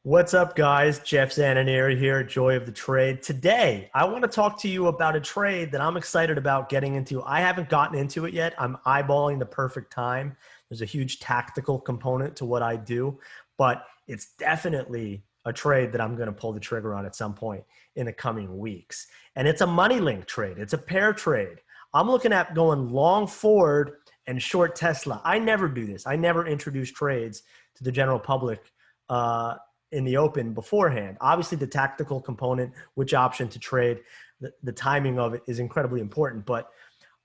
What's up, guys? 𝗧𝗴𝗀𝗃 here, Joy of the Trade. Today, I want to talk to you about a trade that I'm excited about getting into. I haven't gotten into it yet. I'm eyeballing the perfect time. There's a huge tactical component to what I do, but it's definitely a trade that I'm going to pull the trigger on at some point in the coming weeks. And it's a money link trade. It's a pair trade. I'm looking at going long Ford and short Tesla. I never do this. I never introduce trades to the general public in the open beforehand. Obviously, the tactical component, which option to trade, the timing of it is incredibly important. But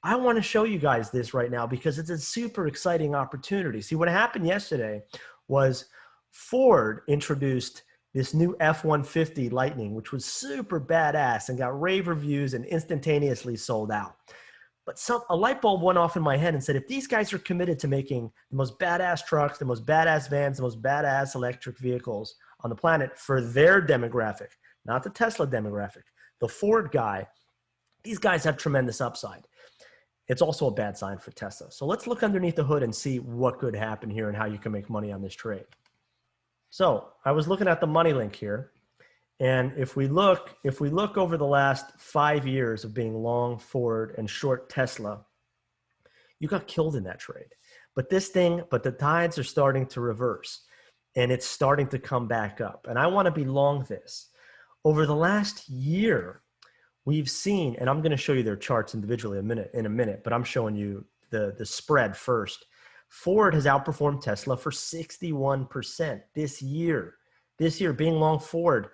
I want to show you guys this right now because it's a super exciting opportunity. See, what happened yesterday was Ford introduced this new F-150 Lightning, which was super badass and got rave reviews and instantaneously sold out. But a light bulb went off in my head and said, if these guys are committed to making the most badass trucks, the most badass vans, the most badass electric vehicles on the planet for their demographic, not the Tesla demographic, the Ford guy, these guys have tremendous upside. It's also a bad sign for Tesla. So let's look underneath the hood and see what could happen here and how you can make money on this trade. So I was looking at the money link here. And if we look over the last 5 years of being long Ford and short Tesla, you got killed in that trade. But the tides are starting to reverse and it's starting to come back up. And I want to be long this. Over the last year, we've seen, and I'm going to show you their charts individually in a minute, but I'm showing you the spread first. Ford has outperformed Tesla for 61% this year. This year, being long Ford,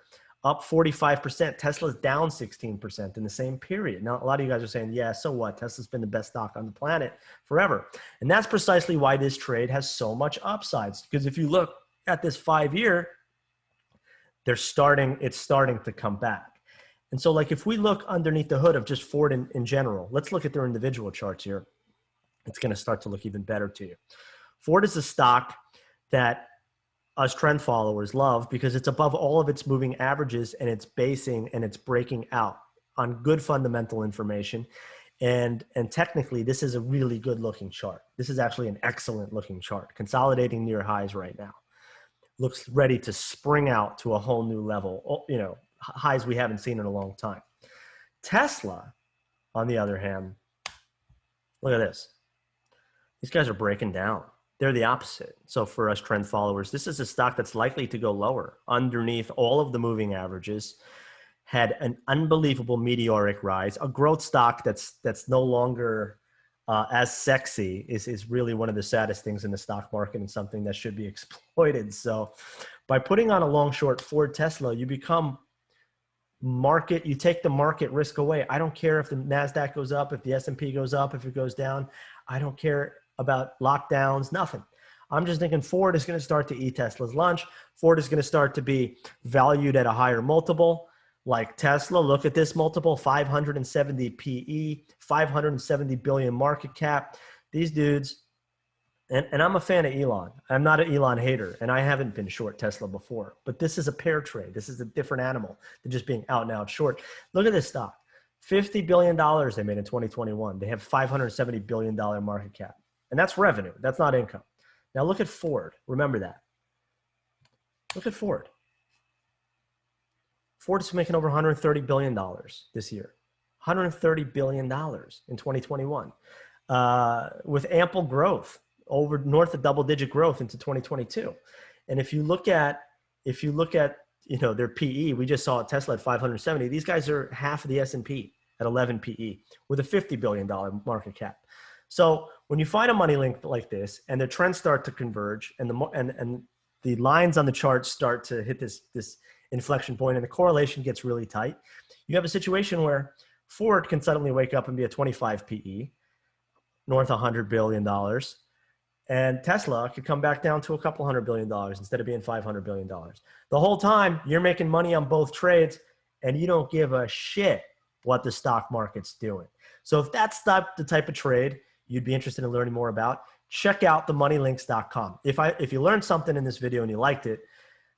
up 45%. Tesla's down 16% in the same period. Now, a lot of you guys are saying, yeah, so what? Tesla's been the best stock on the planet forever. And that's precisely why this trade has so much upsides. Because if you look at this 5-year, it's starting to come back. And so like if we look underneath the hood of just Ford in general, let's look at their individual charts here. It's going to start to look even better to you. Ford is a stock that us trend followers love because it's above all of its moving averages and it's basing and it's breaking out on good fundamental information. And technically, this is a really good looking chart. This is actually an excellent looking chart, consolidating near highs right now. Looks ready to spring out to a whole new level, you know, highs we haven't seen in a long time. Tesla, on the other hand, look at this. These guys are breaking down. They're the opposite. So for us trend followers, this is a stock that's likely to go lower underneath all of the moving averages, had an unbelievable meteoric rise. A growth stock that's no longer as sexy is really one of the saddest things in the stock market and something that should be exploited. So by putting on a long short Ford Tesla, you become you take the market risk away. I don't care if the Nasdaq goes up, if the S&P goes up, if it goes down. I don't care about lockdowns, nothing. I'm just thinking Ford is going to start to eat Tesla's lunch. Ford is going to start to be valued at a higher multiple like Tesla. Look at this multiple, 570 PE, 570 billion market cap. These dudes, and I'm a fan of Elon. I'm not an Elon hater, and I haven't been short Tesla before, but this is a pair trade. This is a different animal than just being out and out short. Look at this stock, $50 billion they made in 2021. They have $570 billion market cap. And that's revenue. That's not income. Now look at Ford. Remember that. Look at Ford. Ford is making over $130 billion this year. $130 billion in 2021 with ample growth, over north of double-digit growth into 2022. And if you look at their PE, we just saw Tesla at 570. These guys are half of the S&P at 11 PE with a $50 billion market cap. So when you find a money link like this and the trends start to converge and the lines on the chart start to hit this inflection point and the correlation gets really tight, you have a situation where Ford can suddenly wake up and be a 25 PE, north of $100 billion, and Tesla could come back down to a couple $100 billion instead of being $500 billion. The whole time you're making money on both trades and you don't give a shit what the stock market's doing. So if that's the type of trade you'd be interested in learning more about, check out themoneylinks.com. If you learned something in this video and you liked it,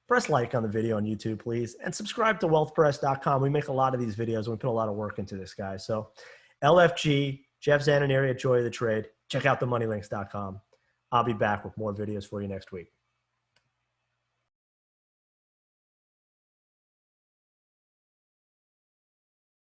press like on the video on YouTube, please, and subscribe to 𝗧𝗴𝗀𝗃. We make a lot of these videos and we put a lot of work into this, guys. So LFG, 𝗧𝗴𝗀𝗃, Joy of the Trade. Check out themoneylinks.com. I'll be back with more videos for you next week.